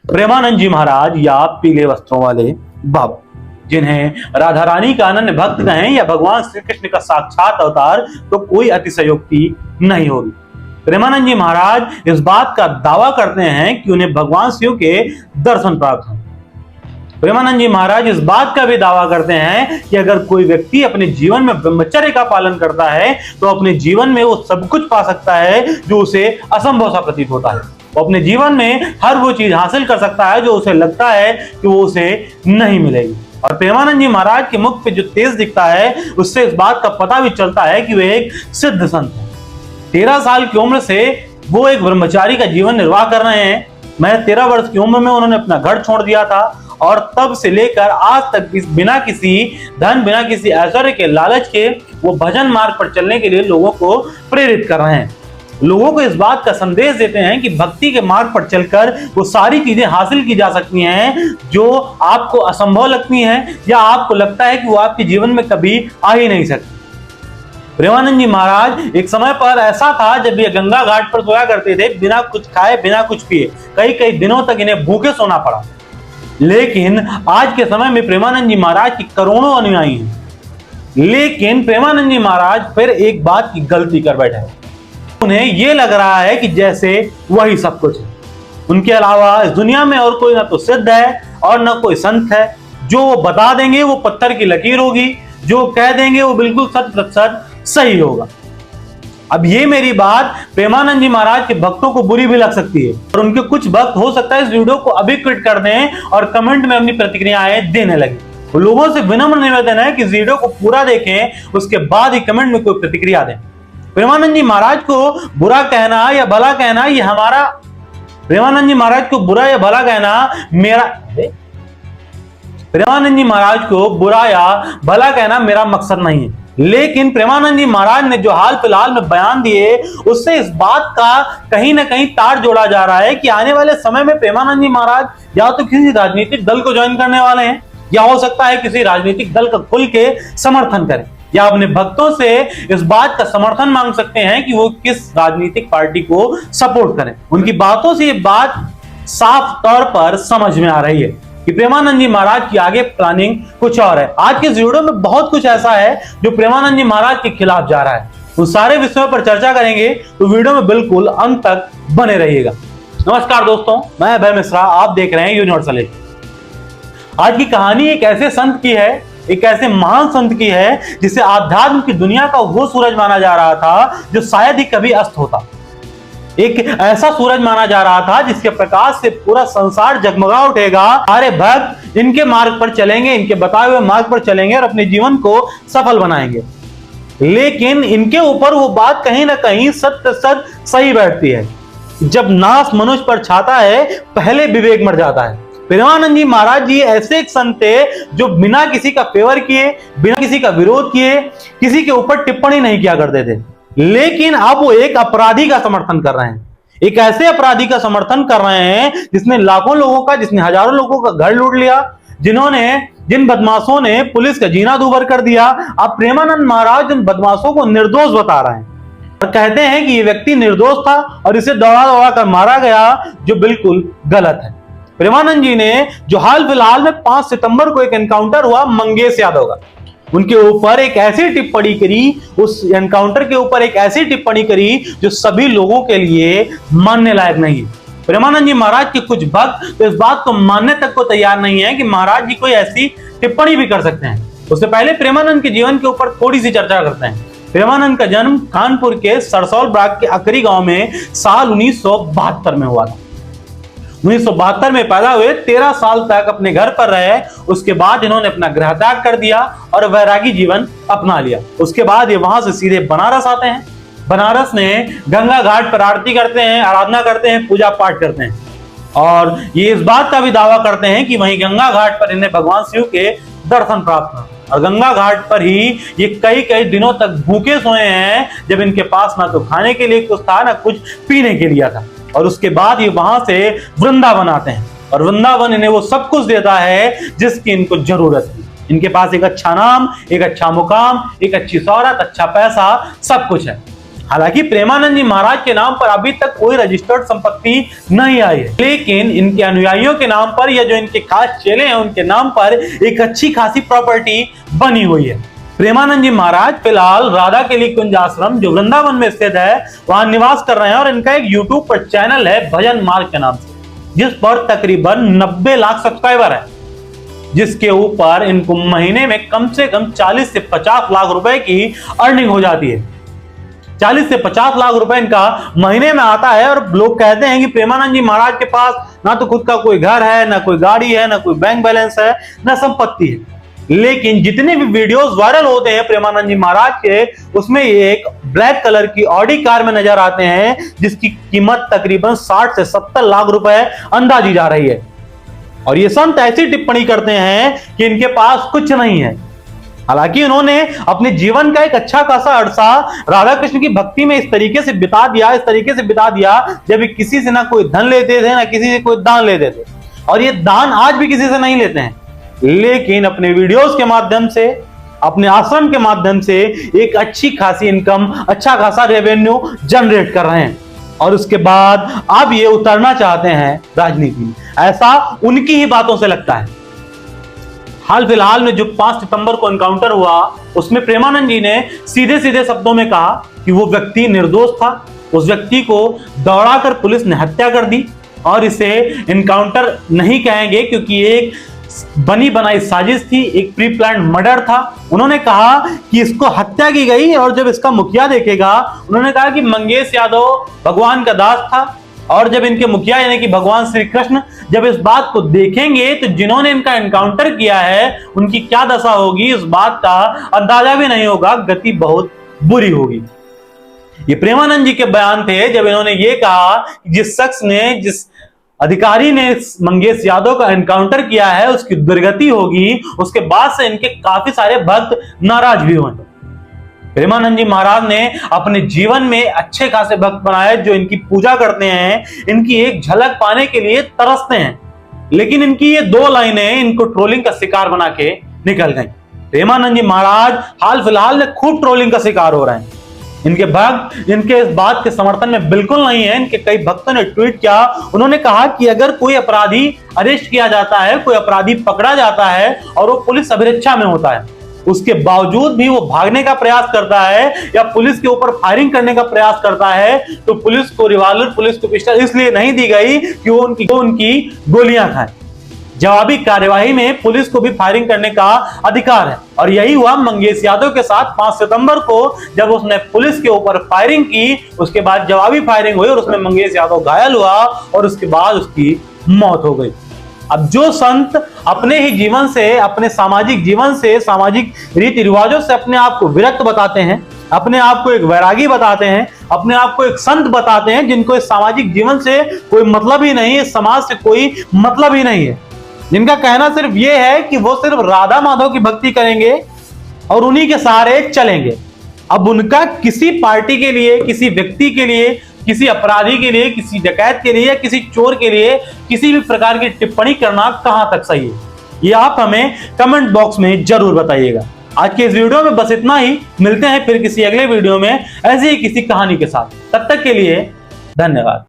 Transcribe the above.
प्रेमानंद जी महाराज या पीले वस्त्रों वाले बाबा, जिन्हें राधा रानी का अनन्य भक्त कहें या भगवान श्री कृष्ण का साक्षात अवतार, तो कोई अतिशयोक्ति नहीं होगी। प्रेमानंद जी महाराज इस बात का दावा करते हैं कि उन्हें भगवान शिव के दर्शन प्राप्त हैं। प्रेमानंद जी महाराज इस बात का भी दावा करते हैं कि अगर कोई व्यक्ति अपने जीवन में ब्रह्मचर्य का पालन करता है तो अपने जीवन में वो सब कुछ पा सकता है जो उसे असंभव सा प्रतीत होता है। वो अपने जीवन में हर वो चीज हासिल कर सकता है जो उसे लगता है कि वो उसे नहीं मिलेगी। और प्रेमानंद जी महाराज के मुख पे जो तेज दिखता है उससे इस बात का पता भी चलता है कि वे एक सिद्ध संत है। 13 साल की उम्र से वो एक ब्रह्मचारी का जीवन निर्वाह कर रहे हैं। मैं 13 वर्ष की उम्र में उन्होंने अपना घर छोड़ दिया था और तब से लेकर आज तक बिना किसी धन, बिना किसी ऐश्वर्य के लालच के वो भजन मार्ग पर चलने के लिए लोगों को प्रेरित कर रहे हैं। लोगों को इस बात का संदेश देते हैं कि भक्ति के मार्ग पर चलकर वो सारी चीजें हासिल की जा सकती हैं जो आपको असंभव लगती हैं या आपको लगता है कि वो आपके जीवन में कभी आ ही नहीं सकती। प्रेमानंद जी महाराज एक समय पर ऐसा था जब ये गंगा घाट पर सोया करते थे, बिना कुछ खाए, बिना कुछ पिए। कई कई दिनों तक इन्हें भूखे सोना पड़ा। लेकिन आज के समय में प्रेमानंद जी महाराज की करोड़ों अनुयायी हैं। लेकिन प्रेमानंद जी महाराज फिर एक बात की गलती कर बैठे हैं। उन्हें यह लग रहा है कि जैसे वही सब कुछ है, उनके अलावा इस दुनिया में और कोई ना तो सिद्ध है और ना कोई संत है। जो वो बता देंगे वो पत्थर की लकीर होगी, जो कह देंगे वो बिल्कुल 100% सही होगा। अब ये मेरी बात प्रेमानंद जी महाराज के भक्तों को बुरी भी लग सकती है और उनके कुछ भक्त हो सकता है इस वीडियो को अभी क्विट कर दें और कमेंट में अपनी प्रतिक्रियाएं देने लगे। लोगों से विनम्र निवेदन है कि इस वीडियो को पूरा देखें, उसके बाद ही कमेंट में कोई प्रतिक्रिया दें। प्रेमानंद जी महाराज को बुरा कहना या भला कहना ये हमारा प्रेमानंद जी महाराज को बुरा या भला कहना मेरा प्रेमानंद जी महाराज को बुरा या भला कहना मेरा मकसद नहीं है। लेकिन प्रेमानंद जी महाराज ने जो हाल फिलहाल में बयान दिए उससे इस बात का कहीं ना कहीं तार जोड़ा जा रहा है कि आने वाले समय में प्रेमानंद जी महाराज या तो किसी राजनीतिक दल को ज्वाइन करने वाले हैं या हो सकता है किसी राजनीतिक दल का खुल के समर्थन करें या अपने भक्तों से इस बात का समर्थन मांग सकते हैं कि वो किस राजनीतिक पार्टी को सपोर्ट करें। उनकी बातों से ये बात साफ तौर पर समझ में आ रही है कि प्रेमानंद जी महाराज की आगे प्लानिंग कुछ और है। आज के वीडियो में बहुत कुछ ऐसा है जो प्रेमानंद जी महाराज के खिलाफ जा रहा है। उन सारे विषयों पर चर्चा करेंगे तो वीडियो में बिल्कुल अंत तक बने रहिएगा। नमस्कार दोस्तों, मैं अभय मिश्रा, आप देख रहे हैं यूनिवर्सल एज। आज की कहानी एक ऐसे संत की है, एक ऐसे महान संत की है जिसे आध्यात्म की दुनिया का वो सूरज माना जा रहा था जो शायद ही कभी अस्त होता। एक ऐसा सूरज माना जा रहा था जिसके प्रकाश से पूरा संसार जगमगा उठेगा। सारे भक्त इनके मार्ग पर चलेंगे, इनके बताए हुए मार्ग पर चलेंगे और अपने जीवन को सफल बनाएंगे। लेकिन इनके ऊपर वो बात कहीं ना कहीं 100% सही बैठती है। जब नाश मनुष्य पर छाता है पहले विवेक मर जाता है। प्रेमानंद जी महाराज जी ऐसे एक संत थे जो बिना किसी का फेवर किए, बिना किसी का विरोध किए, किसी के ऊपर टिप्पणी नहीं किया करते थे। लेकिन अब वो एक अपराधी का समर्थन कर रहे हैं, एक ऐसे अपराधी का समर्थन कर रहे हैं जिसने लाखों लोगों का, जिसने हजारों लोगों का घर लूट लिया, जिन बदमाशों ने पुलिस का जीना दूभर कर दिया। अब प्रेमानंद महाराज उन बदमाशों को निर्दोष बता रहे हैं और कहते हैं कि ये व्यक्ति निर्दोष था और इसे दौड़ा दौड़ा कर मारा गया, जो बिल्कुल गलत है। प्रेमानंद जी ने जो हाल फिलहाल में 5 सितंबर को एक एनकाउंटर हुआ मंगेश यादव का, उनके ऊपर एक ऐसी टिप्पणी करी, उस एनकाउंटर के ऊपर एक ऐसी टिप्पणी करी जो सभी लोगों के लिए मानने लायक नहीं है। प्रेमानंद जी महाराज के कुछ भक्त तो इस बात को मानने तक को तैयार नहीं है कि महाराज जी कोई ऐसी टिप्पणी भी कर सकते हैं। उससे पहले प्रेमानंद के जीवन के ऊपर थोड़ी सी चर्चा करते हैं। प्रेमानंद का जन्म कानपुर के सरसौल ब्लॉक के अकरी गांव में साल 1972 में हुआ था। 1972 में पैदा हुए, 13 साल तक अपने घर पर रहे। उसके बाद इन्होंने अपना गृह त्याग कर दिया और वैरागी जीवन अपना लिया। उसके बाद ये वहां से सीधे बनारस आते हैं। बनारस में गंगा घाट पर आरती करते हैं, आराधना करते हैं, पूजा पाठ करते हैं और ये इस बात का भी दावा करते हैं कि वहीं गंगा घाट पर इन्हें भगवान शिव के दर्शन प्राप्त हुए और गंगा घाट पर ही ये कई कई दिनों तक भूखे सोए हैं, जब इनके पास ना तो खाने के लिए कुछ था, ना कुछ पीने के लिए था। और उसके बाद ये वहां से वृंदावन आते हैं और वृंदावन इन्हें वो सब कुछ देता है जिसकी इनको जरूरत है। इनके पास एक अच्छा नाम, एक अच्छा मुकाम, एक अच्छी शौहरत, अच्छा पैसा, सब कुछ है। हालांकि प्रेमानंद जी महाराज के नाम पर अभी तक कोई रजिस्टर्ड संपत्ति नहीं आई है, लेकिन इनके अनुयायियों के नाम पर या जो इनके खास चेले हैं उनके नाम पर एक अच्छी खासी प्रॉपर्टी बनी हुई है। प्रेमानंद जी महाराज फिलहाल राधा केली कुंज आश्रम जो वृंदावन में स्थित है वहां निवास कर रहे हैं और इनका एक यूट्यूब पर चैनल है भजन मार्ग के नाम से, जिस पर तकरीबन 90 लाख सब्सक्राइबर है, जिसके ऊपर इनको महीने में कम से कम 40 से 50 लाख रुपए की अर्निंग हो जाती है। 40 से 50 लाख रुपए इनका महीने में आता है। और लोग कहते हैं कि प्रेमानंद जी महाराज के पास ना तो खुद का कोई घर है, ना कोई गाड़ी है, ना कोई बैंक बैलेंस है, ना संपत्ति है, लेकिन जितने भी वीडियोस वायरल होते हैं प्रेमानंद जी महाराज के, उसमें ये एक ब्लैक कलर की ऑडी कार में नजर आते हैं, जिसकी कीमत तकरीबन 60 से 70 लाख रुपए अंदाजी जा रही है। और ये संत ऐसी टिप्पणी करते हैं कि इनके पास कुछ नहीं है। हालांकि उन्होंने अपने जीवन का एक अच्छा खासा अरसा राधा कृष्ण की भक्ति में इस तरीके से बिता दिया जब किसी से ना कोई धन लेते थे, ना किसी से कोई दान लेते थे, और ये दान आज भी किसी से नहीं लेते हैं, लेकिन अपने वीडियोस के माध्यम से, अपने आश्रम के माध्यम से एक अच्छी खासी इनकम, अच्छा खासा रेवेन्यू जनरेट कर रहे हैं। और उसके बाद अब ये उतरना चाहते हैं राजनीति में, ऐसा उनकी ही बातों से लगता है। हाल फिलहाल में जो 5 सितंबर को एनकाउंटर हुआ, उसमें प्रेमानंद जी ने सीधे सीधे शब्दों में कहा कि वो व्यक्ति निर्दोष था, उस व्यक्ति को दौड़ाकर पुलिस ने हत्या कर दी, और इसे एनकाउंटर नहीं कहेंगे क्योंकि एक बनी बनाई साजिश थी, एक प्री प्लान मर्डर था। उन्होंने कहा कि इसको हत्या की गई, और जब इसका मुखिया देखेगा, उन्होंने कहा कि मंगेश यादव भगवान का दास था, और जब इनके मुखिया यानी कि भगवान श्री कृष्ण जब इस बात को देखेंगे तो जिन्होंने इनका एनकाउंटर किया है उनकी क्या दशा होगी, इस बात का अंदाजा भी नहीं होगा, गति बहुत बुरी होगी। ये प्रेमानंद जी के बयान थे जब इन्होंने ये कहा कि जिस शख्स ने, जिस अधिकारी ने मंगेश यादव का एनकाउंटर किया है उसकी दुर्गति होगी। उसके बाद से इनके काफी सारे भक्त नाराज भी हुए। प्रेमानंद जी महाराज ने अपने जीवन में अच्छे खासे भक्त बनाए जो इनकी पूजा करते हैं, इनकी एक झलक पाने के लिए तरसते हैं, लेकिन इनकी ये 2 लाइनें इनको ट्रोलिंग का शिकार बना के निकल गई। प्रेमानंद जी महाराज हाल फिलहाल में खूब ट्रोलिंग का शिकार हो रहे हैं। इनके भक्त इनके इस बात के समर्थन में बिल्कुल नहीं है। इनके कई भक्तों ने ट्वीट किया, उन्होंने कहा कि अगर कोई अपराधी अरेस्ट किया जाता है, कोई अपराधी पकड़ा जाता है और वो पुलिस अभिरक्षा में होता है, उसके बावजूद भी वो भागने का प्रयास करता है या पुलिस के ऊपर फायरिंग करने का प्रयास करता है, तो पुलिस को रिवॉल्वर, पुलिस को पिस्टल इसलिए नहीं दी गई कि वो उनकी गोलियां खाए। जवाबी कार्यवाही में पुलिस को भी फायरिंग करने का अधिकार है, और यही हुआ मंगेश यादव के साथ 5 सितंबर को, जब उसने पुलिस के ऊपर फायरिंग की, उसके बाद जवाबी फायरिंग हुई और उसमें मंगेश यादव घायल हुआ और उसके बाद उसकी मौत हो गई। अब जो संत अपने ही जीवन से, अपने सामाजिक जीवन से, सामाजिक रीति रिवाजों से अपने आप को विरक्त बताते हैं, अपने आप को एक वैरागी बताते हैं, अपने आप को एक संत बताते हैं, जिनको इस सामाजिक जीवन से कोई मतलब ही नहीं है, समाज से कोई मतलब ही नहीं है, जिनका कहना सिर्फ ये है कि वो सिर्फ राधा माधव की भक्ति करेंगे और उन्हीं के सहारे चलेंगे। अब उनका किसी पार्टी के लिए, किसी व्यक्ति के लिए, किसी अपराधी के लिए, किसी डकैत के लिए, किसी चोर के लिए किसी भी प्रकार की टिप्पणी करना कहां तक सही है, ये आप हमें कमेंट बॉक्स में जरूर बताइएगा। आज के इस वीडियो में बस इतना ही। मिलते हैं फिर किसी अगले वीडियो में ऐसी ही किसी कहानी के साथ। तब तक के लिए धन्यवाद।